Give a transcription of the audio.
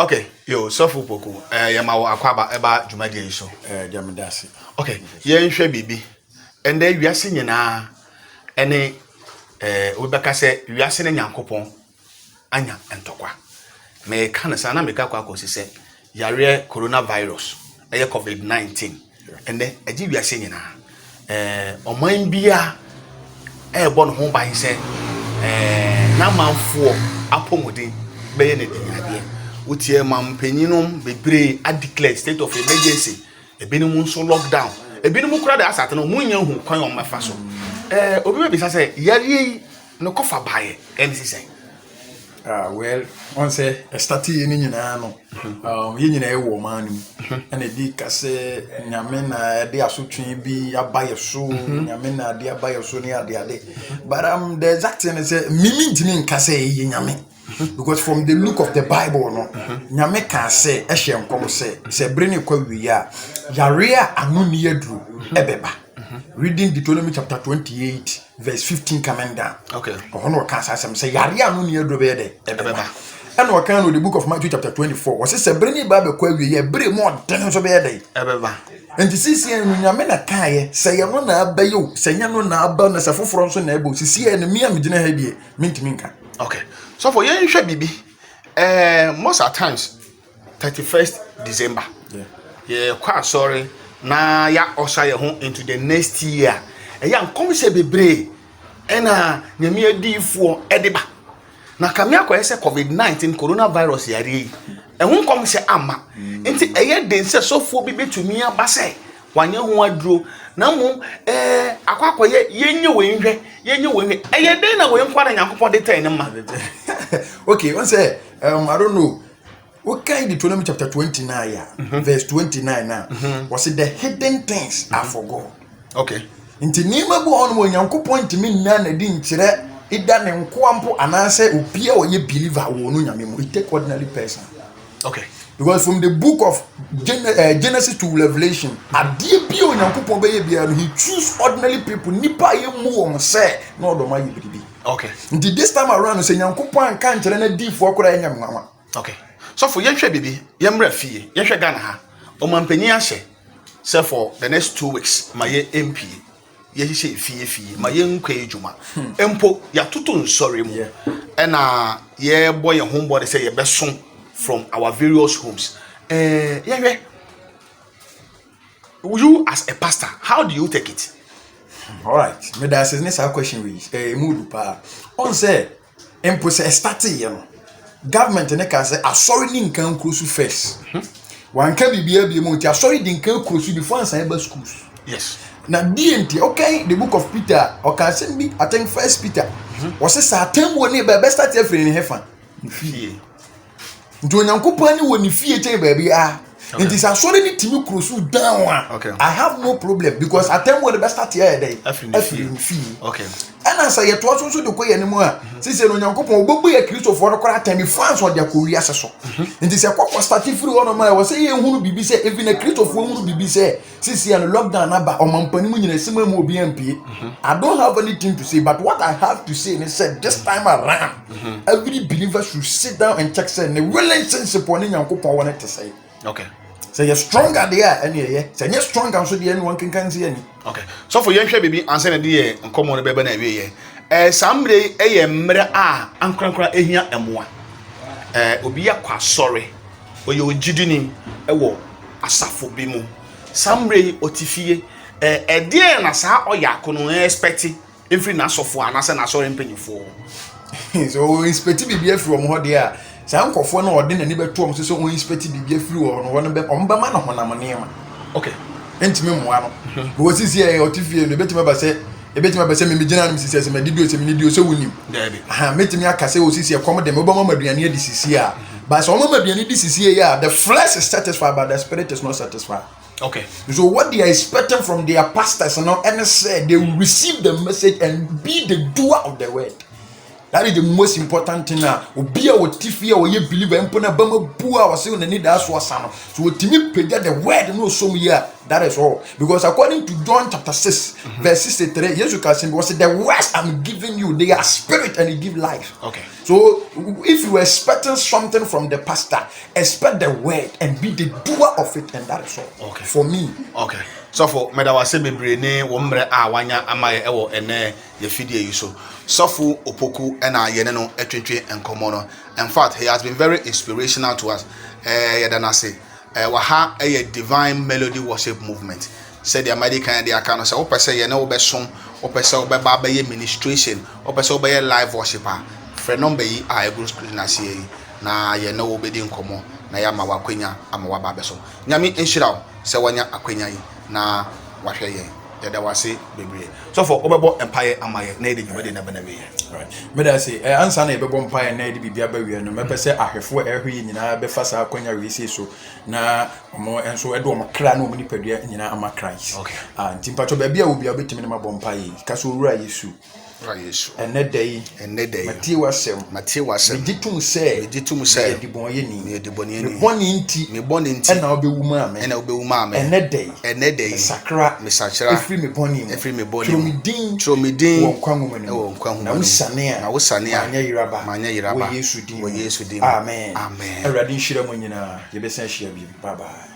Okay, yo, so for poku. Yama akwaba eba jumadi so. Jamdasi. Okay, yen hwe bibi. Ende wiase nyina ene we beka se wiase ne nyankopon anya entokwa. Me kan sa na me ka kwa akosi se yare coronavirus, COVID-19. Ende agi wiase nyina. Oman bia bo no ho ban se na manfo apomodin beye ne dinyade. Utie mampenyinum bebre a declare state of emergency. Ebinim nso lockdown. Ebinim kura de asate no munya hu kwan on mefa so. Obi be say yare no kofa bae MC say. Well, on say start ye ni nyina no. Ye nyina e wo man nim. And di kase nyame na de asotwe bi abaye so, nyame na de abaye so ni ade. But the exact thing is mimi ntimi nkase ye nyame. Because from the look of the Bible, no, nyame can say, Eshem come say, bring kwa wiya, yarea anuni yedru, ebeba. Reading Deuteronomy chapter 28, verse 15 coming down. Okay. Ono can say, yarea anuni yedru bede, ebeba. And what kind of the book of Matthew chapter 24, was say, bring Bible kwa wiya, bring more than so bede, ebeba. And to see nyame na kaye, say ya no na abayo, say ya no na aba na safo from so na ebo, see ya na me amgyina ha die, minka. Okay. So for yen hwe bibi most at times 31st December. Yeah, quite sorry. Na ya osha ye ho into the next year. Ya nkom se bebre na nyame adifo edeba. Na kamia kwa se COVID-19 coronavirus yare. Ehun kom se ama. Enti eye den se sofo bi betumi aba se wanye ho aduro na mo akwakoye yenye wenhwe eye den na we nkwa na nyankopon de tan ma. Okay, one say I don't know. What kind of Deuteronomy chapter 29 verse 29 now? Was it the hidden things are for God? Okay. Inti nima bo on mo nyankopon ntimi na na di nkyere ida ne nkoampo anase opia oye believer wo no nyame mo. It take ordinary person. Okay. Because from the book of Genesis to Revelation, adie bi o nyankopon be ye bia no, he choose ordinary people nipa ye mu on say no do ma ye bibi. Okay. Inti this time around say nyankopon kan kyere na di fo akora enya mama. Okay. So for yenhwe bibi yemra fie yenhwe Ghana ha omampanyi ahye say for the next 2 weeks ma ye MP ye hye fie ma ye nkwa ejuma empo ya toto nsori mu na ye boy ye homeboy say ye beso from our various homes. Yenhwe, you as a pastor, how do you take it? All right, me that is next question we mudu pa on say empo say start ye no government ne ka say asori ni nkan krosu first wan ka bibia bi mu ti asori di nkan krosu before ansan ba schools. Yes. Na DNT, okay, the book of Peter or can send me I think First Peter was a certain one be start here in heaven fie nto nyankopon ni woni fie che baby it is asori ni timi krosu down. Okay. I have no problem because I tell you the best start here day fie. Okay. And as I to so de koye ni mu a sise no nyankopon ogbogbo ye Christopher no kora time fans or dia kowi aseso nti se kwakwa start free one man we say ye hunu bibi say even a Christopher hunu bibi say sise and lockdown na ba omampani mu nyina sima mu obi MP. I don't have anything to say, but what I have to say is said this time around every believer should sit down and check say the relationship on nyankopon want to say. Okay. Say you're stronger there and say you're stronger so the anyone can see any. Okay. So for yenhwe bibi answer na de nkomo no bebe na awie ye. Samre mre a ankrankra ehia emoa. Obi yakwa sorry. Oye ogidini ewo asafo bi mu. Samre otifie de na sa oyako no expect every na sofo anase na sorry mpanyifo. So expect bibi from ho there. Sa nkofo na ode na ni beto om so inspect bibia firi wo no be omba ma na honam neema. Okay. Entimi moa no. Bo sisi e otifie no betima ba se me migina no sisi se me didio se me didio so wunim. Aha metimi akase o sisi e kom de me oba mama aduane adi sisi a. But so mama aduane di sisi ya the flesh is satisfied but the spirit is not satisfied. Okay. So what they are expecting from their pastors and say they will receive the message and be the doer of the word. That is the most important thing now. Obia wo tifia wo ye believer empo na bama bua wo say na need that so asano. So timi pega the word no so here. That is all. Because according to John chapter 6 verse 63, Jesus Christ was the words I'm giving you, they are spirit and they give life. Okay. So if you are expecting something from the pastor, expect the word and be the doer of it, and that is all. Okay. For me. Okay. So for medawase bebre ne wo mre a wanya amaye ewo ene ye fidie yi so. Sofu Opoku ena yene no etwetwe enkomo no. In fact, he has been very inspirational to us. Yedana say waha a divine melody worship movement. Said the American they can say opese ye na wo be som, opese wo be ba be ministration, opese wo be live worshiper. Fre number yi a ego screen na see na ye na wo be di enkomo na ya ma wakwenya ama wa ba be so. Nyame enhira se wanya akwenya yi na wahwe ye. Yada wase bebre. So for obebo empire amaye na edi nyumede na benawe. Right. Me da say answer na ebebo empire na edi bibia ba wi no me pese ahwefo ehwe nyina be fa sa akwanya wi se so na mo enso edo mo kra na mo ni padua nyina ama Christ. Okay. Ntimpacho ba bia obi obetimi na mabom empire kaso owura Yesu. Yesu. Ene day. Matie wasem. Mejitum say. Di bonye ni. Me boni nti. Ena obewu ma me. Ene day. Sakra. Efri me boni. Tromidin. Won kwanwo mani. Na usane a. Manya yiraba. Wo Yesu din. Amen. Awurade nhira mo nyina. Ye besa hia bi. Bye bye.